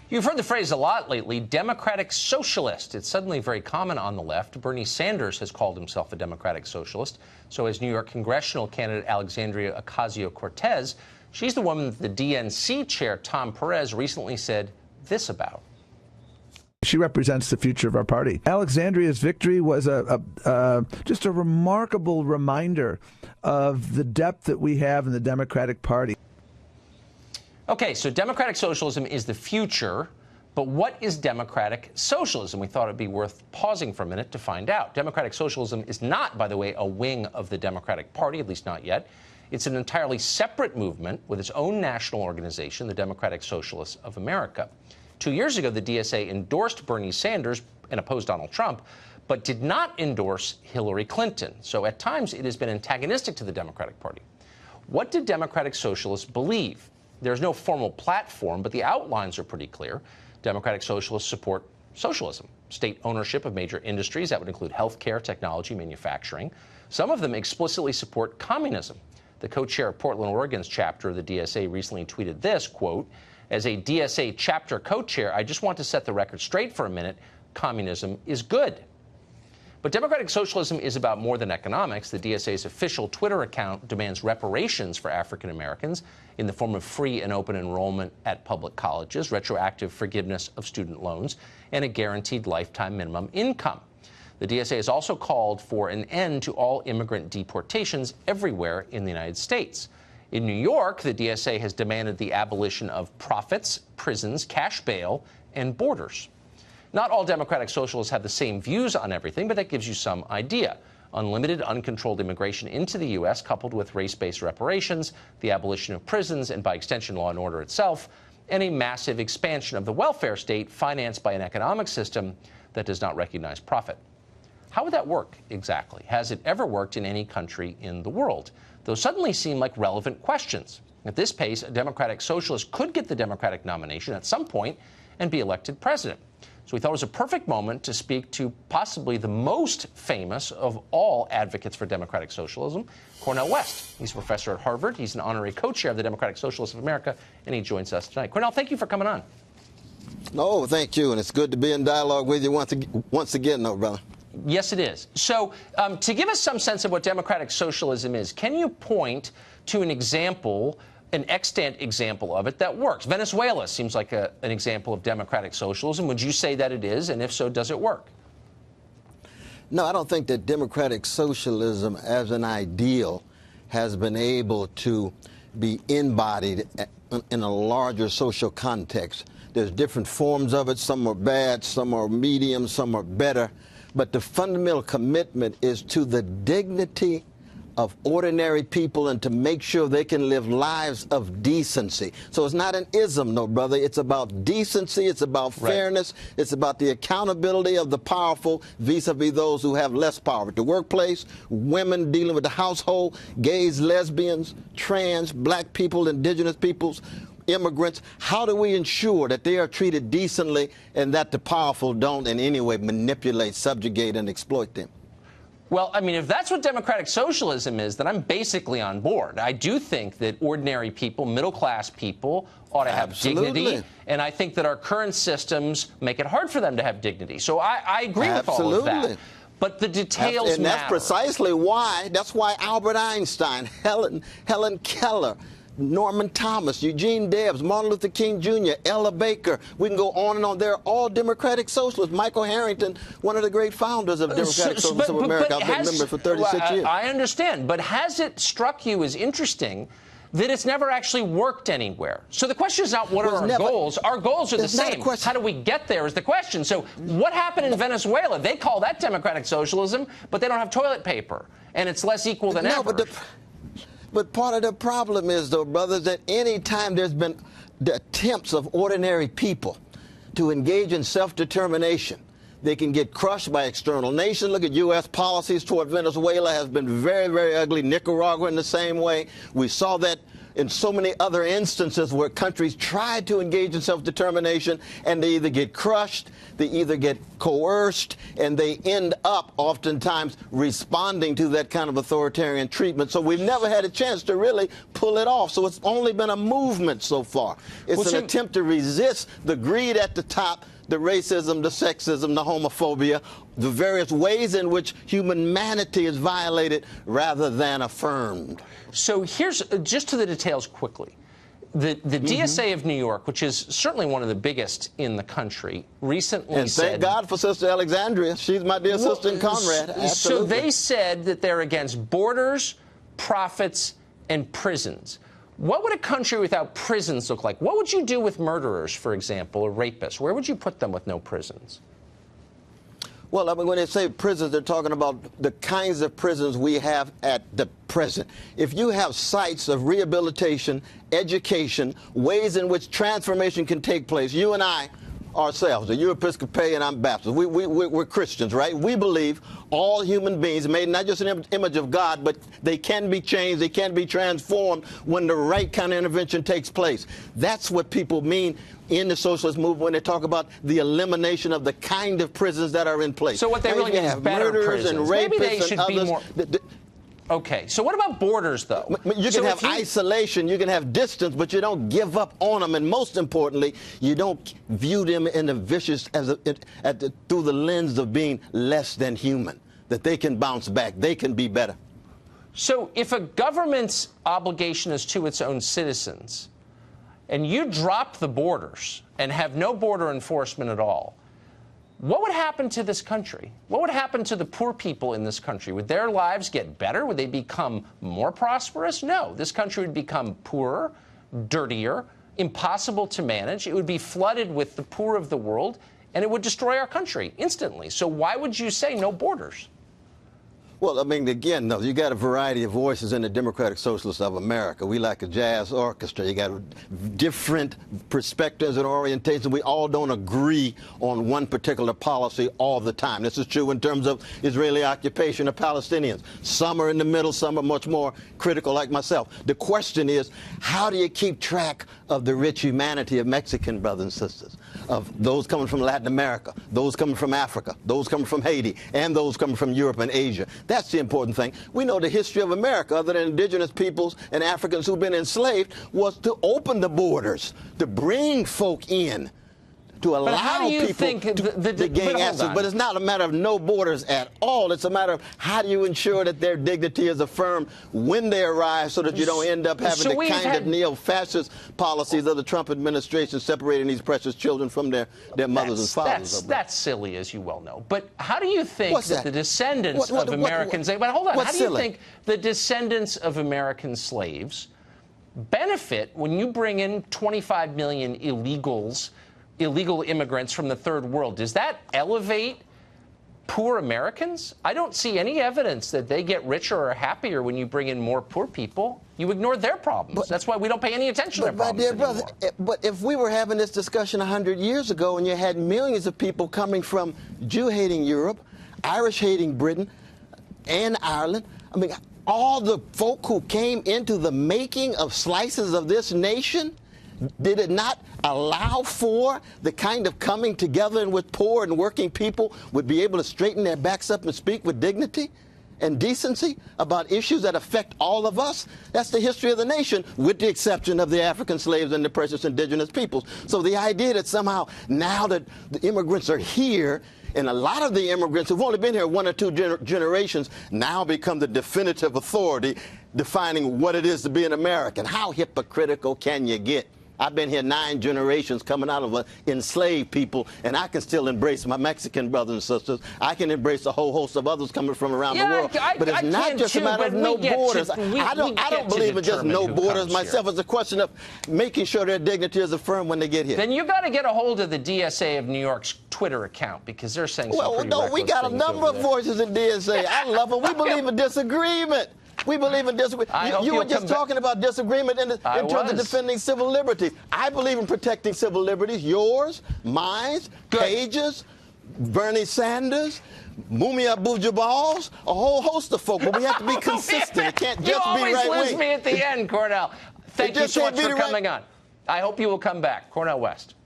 You've heard the phrase a lot lately, democratic socialist. It's suddenly very common on the left. Bernie Sanders has called himself a democratic socialist. So has New York congressional candidate Alexandria Ocasio-Cortez. She's the woman that the DNC chair, Tom Perez, recently said this about. She represents the future of our party. Alexandria's victory was just a remarkable reminder of the depth that we have in the Democratic Party. Okay, so democratic socialism is the future, but what is democratic socialism? We thought it'd be worth pausing for a minute to find out. Democratic socialism is not, by the way, a wing of the Democratic Party, at least not yet. It's an entirely separate movement with its own national organization, the Democratic Socialists of America. 2 years ago, the DSA endorsed Bernie Sanders and opposed Donald Trump, but did not endorse Hillary Clinton. So at times, it has been antagonistic to the Democratic Party. What did democratic socialists believe? There's no formal platform, but the outlines are pretty clear. Democratic socialists support socialism, state ownership of major industries. That would include healthcare, technology, manufacturing. Some of them explicitly support communism. The co-chair of Portland, Oregon's chapter of the DSA recently tweeted this, quote, "As a DSA chapter co-chair, I just want to set the record straight for a minute. Communism is good." But democratic socialism is about more than economics. The DSA's official Twitter account demands reparations for African Americans in the form of free and open enrollment at public colleges, retroactive forgiveness of student loans, and a guaranteed lifetime minimum income. The DSA has also called for an end to all immigrant deportations everywhere in the United States. In New York, the DSA has demanded the abolition of profits, prisons, cash bail, and borders. Not all democratic socialists have the same views on everything, but that gives you some idea. Unlimited, uncontrolled immigration into the U.S., coupled with race-based reparations, the abolition of prisons, and by extension, law and order itself, and a massive expansion of the welfare state financed by an economic system that does not recognize profit. How would that work exactly? Has it ever worked in any country in the world? Those suddenly seem like relevant questions. At this pace, a democratic socialist could get the Democratic nomination at some point and be elected president. So we thought it was a perfect moment to speak to possibly the most famous of all advocates for democratic socialism, Cornel West. He's a professor at Harvard. He's an honorary co-chair of the Democratic Socialists of America, and he joins us tonight. Cornel, thank you for coming on. No, thank you, and it's good to be in dialogue with you once again, though, brother. Yes, it is. So to give us some sense of what democratic socialism is, can you point to an example, an extant example of it that works? Venezuela seems like an example of democratic socialism. Would you say that it is? And if so, does it work? No, I don't think that democratic socialism as an ideal has been able to be embodied in a larger social context. There's different forms of it. Some are bad, some are medium, some are better. But the fundamental commitment is to the dignity of ordinary people and to make sure they can live lives of decency. So it's not an ism, no, brother. It's about decency. It's about fairness. Right. It's about the accountability of the powerful vis-a-vis those who have less power. At the workplace, women dealing with the household, gays, lesbians, trans, black people, indigenous peoples, immigrants. How do we ensure that they are treated decently and that the powerful don't in any way manipulate, subjugate, and exploit them? Well, I mean, if that's what democratic socialism is, then I'm basically on board. I do think that ordinary people, middle-class people, ought to have dignity. And I think that our current systems make it hard for them to have dignity. So I agree with all of that. But the details matter. And that's precisely why, Albert Einstein, Helen Keller, Norman Thomas, Eugene Debs, Martin Luther King Jr., Ella Baker. We can go on and on. They're all democratic socialists. Michael Harrington, one of the great founders of Democratic Socialism of America. I've been a member for 36 years. I understand. But has it struck you as interesting that it's never actually worked anywhere? So the question is not what are our goals. Our goals are the same. How do we get there is the question. So what happened in Venezuela? They call that democratic socialism, but they don't have toilet paper. And it's less equal than ever. But part of the problem is, though, brothers, that any time there's been the attempts of ordinary people to engage in self-determination, they can get crushed by external nations. Look at U.S. policies toward Venezuela has been very, very ugly. Nicaragua in the same way. We saw that in so many other instances where countries try to engage in self-determination and they either get crushed, they either get coerced, and they end up oftentimes responding to that kind of authoritarian treatment. So we've never had a chance to really pull it off. So it's only been a movement so far. It's an attempt to resist the greed at the top, the racism, the sexism, the homophobia, the various ways in which humanity is violated rather than affirmed. So here's just to the details quickly. The DSA of New York, which is certainly one of the biggest in the country, recently said... And thank God for Sister Alexandria. She's my dear sister and comrade. Absolutely. So they said that they're against borders, profits, and prisons. What would a country without prisons look like? What would you do with murderers, for example, or rapists? Where would you put them with no prisons? Well, I mean, when they say prisons, they're talking about the kinds of prisons we have at the present. If you have sites of rehabilitation, education, ways in which transformation can take place, you and I ourselves, you're Episcopalian, I'm Baptist. We're Christians, right? We believe all human beings made not just an image of God, but they can be changed, they can be transformed when the right kind of intervention takes place. That's what people mean in the socialist movement when they talk about the elimination of the kind of prisons that are in place. So what they really mean is better prisons. And Maybe they rapists should and be others. more... Okay, so what about borders, though? You can have isolation, you can have distance, but you don't give up on them. And most importantly, you don't view them in a vicious, through the lens of being less than human, that they can bounce back, they can be better. So if a government's obligation is to its own citizens, and you drop the borders and have no border enforcement at all, what would happen to this country? What would happen to the poor people in this country? Would their lives get better? Would they become more prosperous? No. This country would become poorer, dirtier, impossible to manage. It would be flooded with the poor of the world, and it would destroy our country instantly. So why would you say no borders? Well, I mean, again, no, you got a variety of voices in the Democratic Socialists of America. We like a jazz orchestra. You got different perspectives and orientations. We all don't agree on one particular policy all the time. This is true in terms of Israeli occupation of Palestinians. Some are in the middle, some are much more critical, like myself. The question is, how do you keep track of the rich humanity of Mexican brothers and sisters, of those coming from Latin America, those coming from Africa, those coming from Haiti, and those coming from Europe and Asia? That's the important thing. We know the history of America, other than indigenous peoples and Africans who've been enslaved, was to open the borders, to bring folk in, to allow people to gain access. But it's not a matter of no borders at all. It's a matter of how do you ensure that their dignity is affirmed when they arrive so that you don't end up having the kind of neo-fascist policies of the Trump administration separating these precious children from their mothers and fathers. That's silly, as you well know. But how do you think that the descendants of Americans... But hold on. How do you think the descendants of American slaves benefit when you bring in 25 million illegal immigrants from the third world? Does that elevate poor Americans? I don't see any evidence that they get richer or happier when you bring in more poor people. You ignore their problems. That's why we don't pay any attention to their problems anymore. My dear brother, but if we were having this discussion 100 years ago and you had millions of people coming from Jew-hating Europe, Irish-hating Britain, and Ireland, I mean, all the folk who came into the making of slices of this nation, did it not allow for the kind of coming together in which poor and working people would be able to straighten their backs up and speak with dignity and decency about issues that affect all of us? That's the history of the nation, with the exception of the African slaves and the precious indigenous peoples. So the idea that somehow now that the immigrants are here, and a lot of the immigrants who've only been here 1 or 2 generations now become the definitive authority defining what it is to be an American. How hypocritical can you get? I've been here 9 generations coming out of enslaved people, and I can still embrace my Mexican brothers and sisters. I can embrace a whole host of others coming from around the world. But it's not just a matter of no borders. I don't believe in just no borders myself. It's a question of making sure their dignity is affirmed when they get here. Then you got to get a hold of the DSA of New York's Twitter account, because they're saying some pretty reckless we got a number of voices in DSA. I love them. We believe in disagreement. We believe in disagreement. You were just talking about disagreement in terms of defending civil liberties. I believe in protecting civil liberties. Yours, mine, Page's, Bernie Sanders, Mumia Abu-Jamal's, a whole host of folk. But we have to be consistent. It can't just be right-wing. You always lose me at the end, Cornel. Thank you so much for coming on. I hope you will come back. Cornel West.